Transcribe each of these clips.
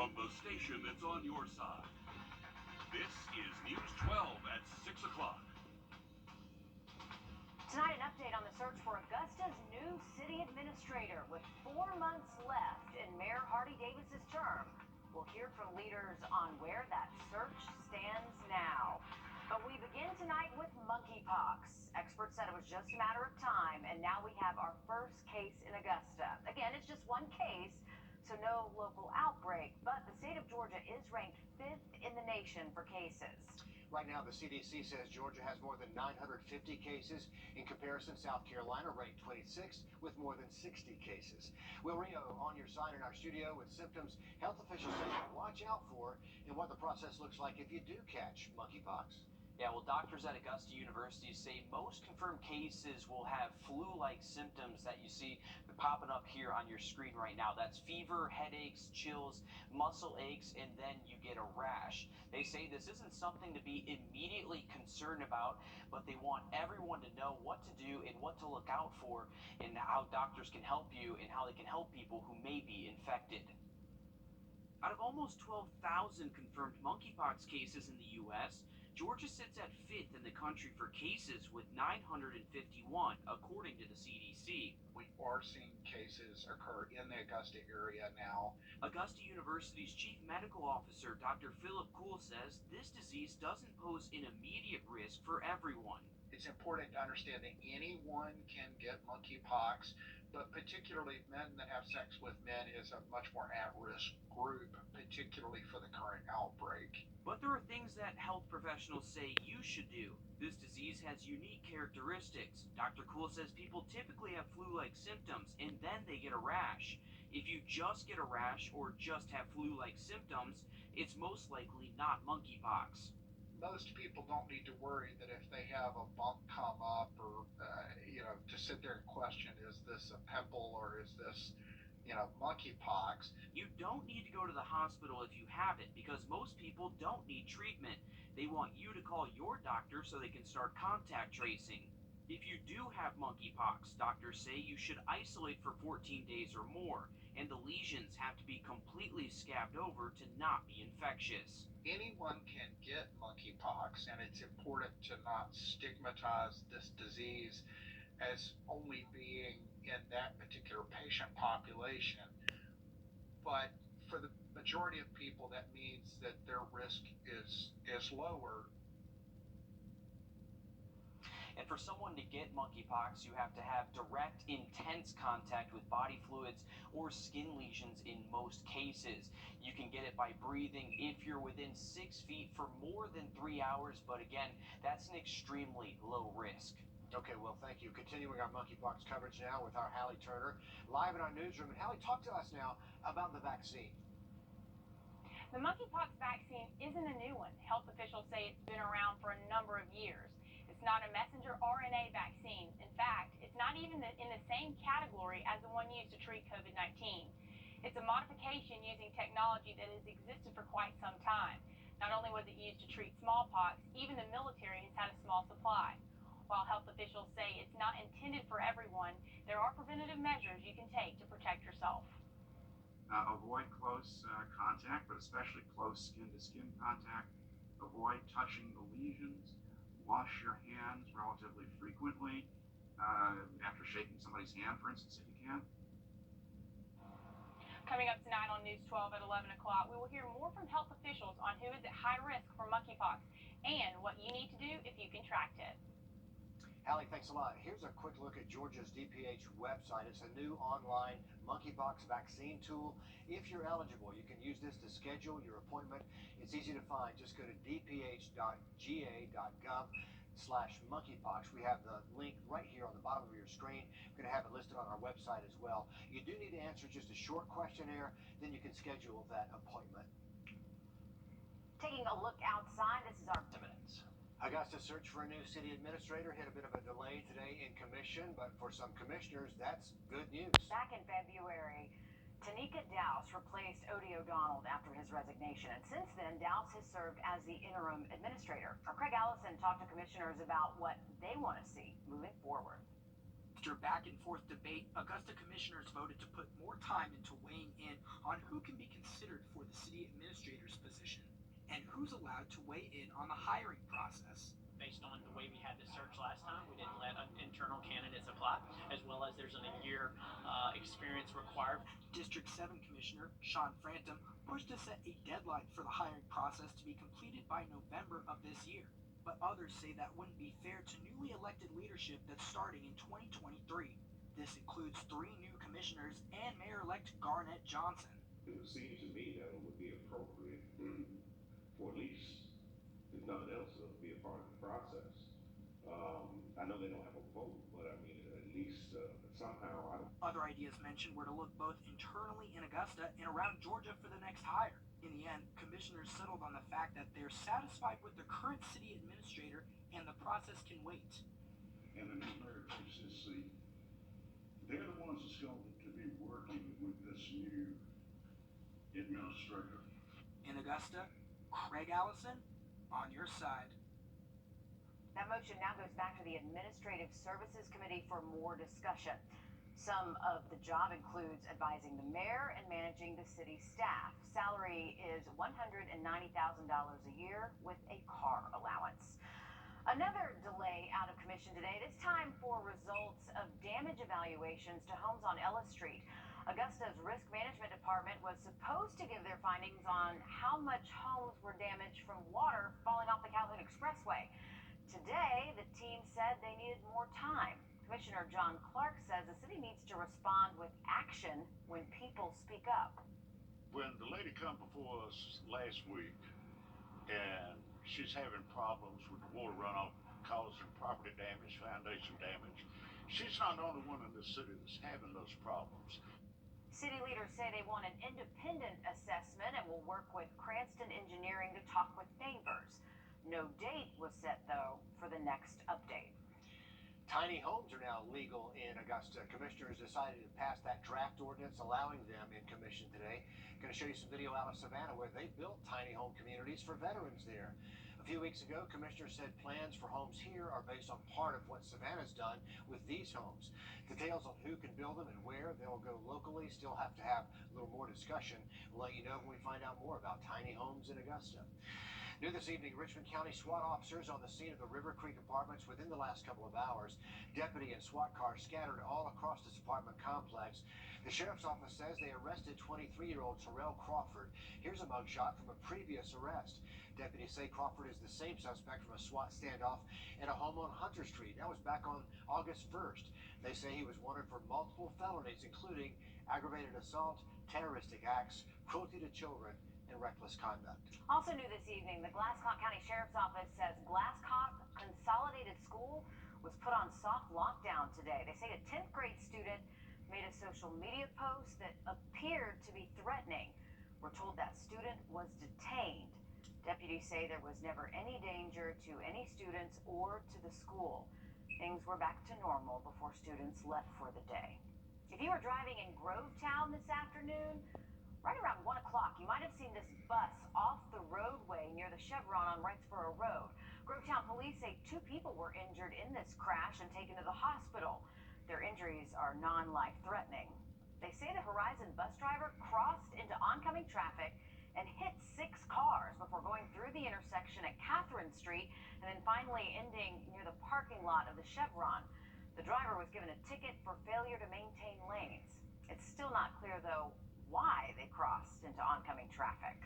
from the station that's on your side. This is News 12 at 6 o'clock. Tonight, an update on the search for Augusta's new city administrator. With 4 months left in Mayor Hardy Davis's term, we'll hear from leaders on where that search stands now. But we begin tonight with monkeypox. Experts said it was just a matter of time, and now we have our first case in Augusta. Again, it's just one case, so no local outbreak, but the state of Georgia is ranked 5th in the nation for cases. Right now, the CDC says Georgia has more than 950 cases. In comparison, South Carolina ranked 26th with more than 60 cases. Will Rio on your side in our studio with symptoms health officials say to watch out for and what the process looks like if you do catch monkeypox. Yeah, well, doctors at Augusta University say most confirmed cases will have flu-like symptoms that you see popping up here on your screen right now. That's fever, headaches, chills, muscle aches, and then you get a rash. They say this isn't something to be immediately concerned about, but they want everyone to know what to do and what to look out for and how doctors can help you and how they can help people who may be infected. Out of almost 12,000 confirmed monkeypox cases in the U.S., Georgia sits at 5th in the country for cases with 951, according to the CDC. We are seeing cases occur in the Augusta area now. Augusta University's chief medical officer, Dr. Philip Kuhl, says this disease doesn't pose an immediate risk for everyone. It's important to understand that anyone can get monkeypox, but particularly men that have sex with men is a much more at-risk group, particularly for the current outbreak. But there are things that health professionals say you should do. This disease has unique characteristics. Dr. Kuhl says people typically have flu-like symptoms and then they get a rash. If you just get a rash or just have flu-like symptoms, it's most likely not monkeypox. Most people don't need to worry that if they have a bump come up or, to sit there and question, is this a pimple or is this, monkeypox? You don't need to go to the hospital if you have it because most people don't need treatment. They want you to call your doctor so they can start contact tracing. If you do have monkeypox, doctors say you should isolate for 14 days or more, and the lesions have to be completely scabbed over to not be infectious. Anyone can get monkeypox, and it's important to not stigmatize this disease as only being in that particular patient population. But for the majority of people, that means that their risk is lower. And for someone to get monkeypox, you have to have direct, intense contact with body fluids or skin lesions in most cases. You can get it by breathing if you're within 6 feet for more than 3 hours, but again, that's an extremely low risk. Okay, well, thank you. Continuing our monkeypox coverage now with our Hallie Turner, live in our newsroom. And Hallie, talk to us now about the vaccine. The monkeypox vaccine isn't a new one. Health officials say it's been around for a number of years. It's not a messenger RNA vaccine. In fact, it's not even in the same category as the one used to treat COVID-19. It's a modification using technology that has existed for quite some time. Not only was it used to treat smallpox, even the military has had a small supply. While health officials say it's not intended for everyone, there are preventative measures you can take to protect yourself. Avoid close contact, but especially close skin-to-skin contact. Avoid touching the lesions. Wash your hands relatively frequently after shaking somebody's hand, for instance, if you can. Coming up tonight on News 12 at 11 o'clock, we will hear more from health officials on who is at high risk for monkeypox and what you need to do if you contract it. Hallie, thanks a lot. Here's a quick look at Georgia's DPH website. It's a new online monkeypox vaccine tool. If you're eligible, you can use this to schedule your appointment. It's easy to find. Just go to dph.ga.gov/monkeypox. We have the link right here on the bottom of your screen. We're going to have it listed on our website as well. You do need to answer just a short questionnaire, then you can schedule that appointment. Taking a look outside, this is our evidence. Augusta search for a new city administrator hit a bit of a delay today in commission, but for some commissioners, that's good news. Back in February, Tanika Dowse replaced Odie O'Donnell after his resignation, and since then, Dowse has served as the interim administrator. Craig Allison talked to commissioners about what they want to see moving forward. After back-and-forth debate, Augusta commissioners voted to put more time into weighing in on who can be considered for the city administrator's position and who's allowed to weigh in on the hiring process. Based on the way we had the search last time, we didn't let internal candidates apply, as well as there's a year experience required. District 7 Commissioner Sean Frampton pushed to set a deadline for the hiring process to be completed by November of this year. But others say that wouldn't be fair to newly elected leadership that's starting in 2023. This includes 3 new commissioners and Mayor-elect Garnett Johnson. It would seem to me that it would be appropriate for at least, if nothing else, to be a part of the process. I know they don't have a vote, but I mean, at least somehow, I don't. Other ideas mentioned were to look both internally in Augusta and around Georgia for the next hire. In the end, commissioners settled on the fact that they're satisfied with the current city administrator and the process can wait. And the new mayor takes this seat. They're the ones that's going to be working with this new administrator. In Augusta, Craig Allison, on your side. That motion now goes back to the Administrative Services Committee for more discussion. Some of the job includes advising the mayor and managing the city staff. Salary is $190,000 a year with a car allowance. Another delay out of commission today, this time for results of damage evaluations to homes on Ellis Street. Augusta's Risk Management Department was supposed to give their findings on how much homes were damaged from water falling off the Calhoun Expressway. Today, the team said they needed more time. Commissioner John Clark says the city needs to respond with action when people speak up. When the lady come before us last week and she's having problems with the water runoff causing property damage, foundation damage, she's not the only one in the city that's having those problems. City leaders say they want an independent assessment and will work with Cranston Engineering to talk with neighbors. No date was set, though, for the next update. Tiny homes are now legal in Augusta. Commissioners decided to pass that draft ordinance allowing them in commission today. Going to show you some video out of Savannah where they built tiny home communities for veterans there. A few weeks ago, commissioners said plans for homes here are based on part of what Savannah's done with these homes. Details on who can build them and where they'll go locally still have to have a little more discussion. We'll let you know when we find out more about tiny homes in Augusta. New this evening, Richmond County SWAT officers on the scene of the River Creek apartments within the last couple of hours. Deputy and SWAT cars scattered all across this apartment complex. The sheriff's office says they arrested 23-year-old Terrell Crawford. Here's a mugshot from a previous arrest. Deputies say Crawford is the same suspect from a SWAT standoff at a home on Hunter Street. That was back on August 1st. They say he was wanted for multiple felonies, including aggravated assault, terroristic acts, cruelty to children, and reckless conduct. Also new this evening, the Glasscock County Sheriff's Office says Glasscock Consolidated School was put on soft lockdown today. They say a 10th grade student made a social media post that appeared to be threatening. We're told that student was detained. Deputies say there was never any danger to any students or to the school. Things were back to normal before students left for the day. If you were driving in Grovetown this afternoon, right around 1 o'clock, you might have seen this bus off the roadway near the Chevron on Wrightsboro Road. Grovetown police say 2 people were injured in this crash and taken to the hospital. Their injuries are non-life-threatening. They say the Horizon bus driver crossed into oncoming traffic and hit 6 cars before going through the intersection at Catherine Street and then finally ending near the parking lot of the Chevron. The driver was given a ticket for failure to maintain lanes. It's still not clear, though, why they crossed into oncoming traffic.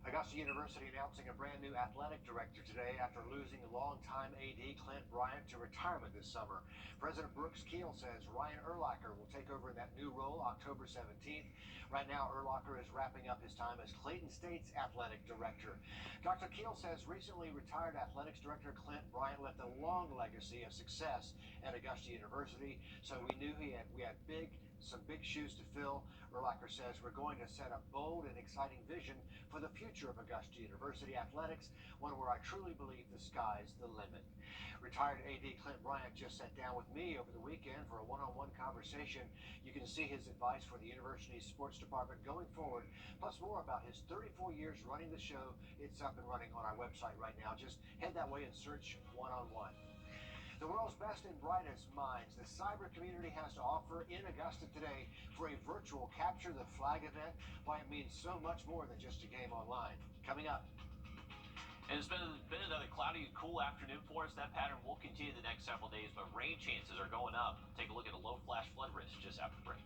Augusta University announcing a brand new athletic director today after losing longtime AD Clint Bryant to retirement this summer. President Brooks Keel says Ryan Urlacher will take over in that new role October 17th. Right now, Urlacher is wrapping up his time as Clayton State's athletic director. Dr. Keel says recently retired athletics director Clint Bryant left a long legacy of success at Augusta University, so we knew we had some big shoes to fill. Urlacher says we're going to set a bold and exciting vision for the future of Augusta University athletics, one where I truly believe the sky's the limit. Retired AD Clint Bryant just sat down with me over the weekend for a one-on-one conversation. You can see his advice for the university's sports department going forward, plus more about his 34 years running the show. It's up and running on our website right now. Just head that way and search one-on-one. The world's best and brightest minds the cyber community has to offer in Augusta today for a virtual Capture the Flag event. Why it means so much more than just a game online. Coming up. And it's been another cloudy and cool afternoon for us. That pattern will continue the next several days, but rain chances are going up. Take a look at a low flash flood risk just after the break.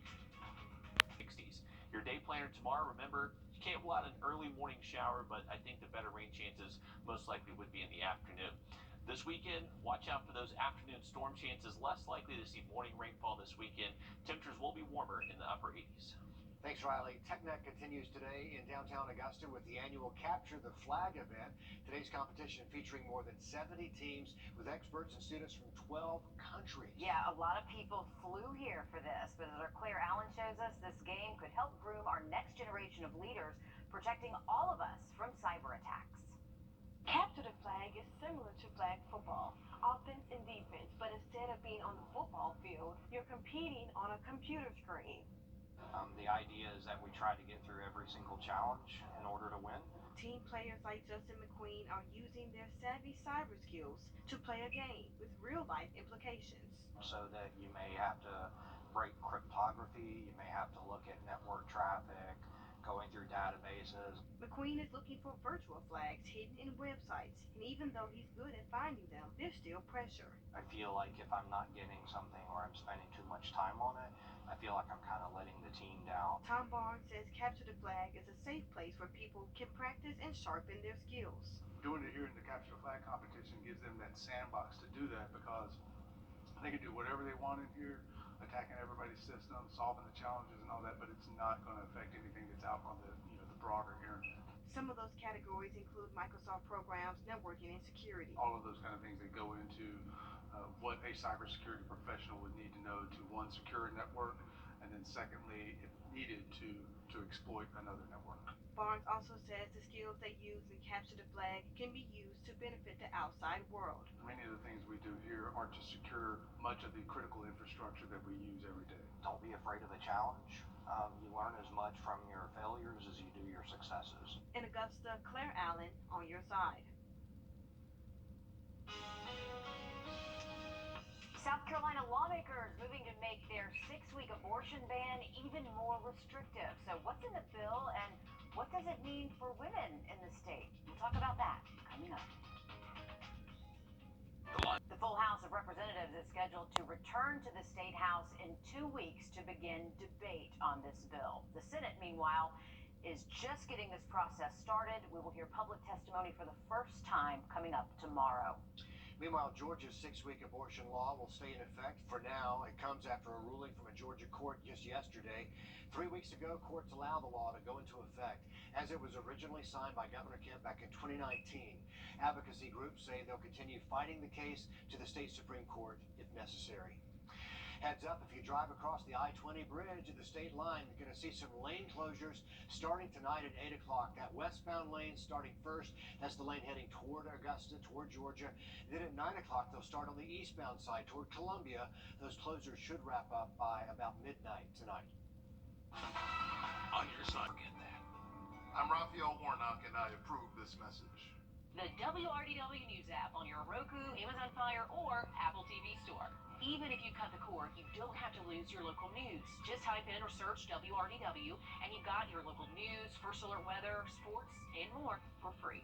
60s. Your day planner tomorrow, remember, you can't rule out an early morning shower, but I think the better rain chances most likely would be in the afternoon. This weekend, watch out for those afternoon storm chances. Less likely to see morning rainfall this weekend. Temperatures will be warmer in the upper 80s. Thanks, Riley. TechNet continues today in downtown Augusta with the annual Capture the Flag event. Today's competition featuring more than 70 teams with experts and students from 12 countries. Yeah, a lot of people flew here for this, but as our Claire Allen shows us, this game could help groom our next generation of leaders, protecting all of us from cyber attacks. Capture the Flag is similar to flag football, offense and defense, but instead of being on the football field, you're competing on a computer screen. The idea is that we try to get through every single challenge in order to win. Team players like Justin McQueen are using their savvy cyber skills to play a game with real-life implications. So that you may have to break cryptography, you may have to look at network traffic, going through databases. McQueen is looking for virtual flags hidden in websites, and even though he's good at finding them, there's still pressure. I feel like if I'm not getting something or I'm spending too much time on it, I feel like I'm kind of letting the team down. Tom Barnes says Capture the Flag is a safe place where people can practice and sharpen their skills. Doing it here in the Capture the Flag competition gives them that sandbox to do that because they can do whatever they want in here, attacking everybody's system, solving the challenges and all that, but it's not going to affect anything that's out on the the broader internet. Some of those categories include Microsoft programs, networking, and security. All of those kind of things that go into what a cybersecurity professional would need to know to, one, secure a network, and then secondly, if needed, to exploit another network. Barnes also says the skills they use in Capture the Flag can be used to benefit the outside world. Many of the things we do here are to secure much of the critical infrastructure that we use every day. Don't be afraid of a challenge. You learn as much from your failures as you do your successes. In Augusta, Claire Allen on your side. South Carolina lawmakers moving to make their 6-week abortion ban even more restrictive. So what's in the bill and what does it mean for women in the state? We'll talk about that coming up. The full House of Representatives is scheduled to return to the State House in 2 weeks to begin debate on this bill. The Senate, meanwhile, is just getting this process started. We will hear public testimony for the first time coming up tomorrow. Meanwhile, Georgia's 6-week abortion law will stay in effect for now. It comes after a ruling from a Georgia court just yesterday. 3 weeks ago, courts allowed the law to go into effect as it was originally signed by Governor Kemp back in 2019. Advocacy groups say they'll continue fighting the case to the state Supreme Court if necessary. Heads up, if you drive across the I-20 bridge at the state line, you're going to see some lane closures starting tonight at 8 o'clock. That westbound lane starting first. That's the lane heading toward Augusta, toward Georgia. Then at 9 o'clock, they'll start on the eastbound side toward Columbia. Those closures should wrap up by about midnight tonight. On your side, get that. I'm Raphael Warnock, and I approve this message. The WRDW News app on your Roku, Amazon Fire, or Apple TV store. Even if you cut the cord, you don't have to lose your local news. Just type in or search WRDW, and you've got your local news, first alert weather, sports, and more for free.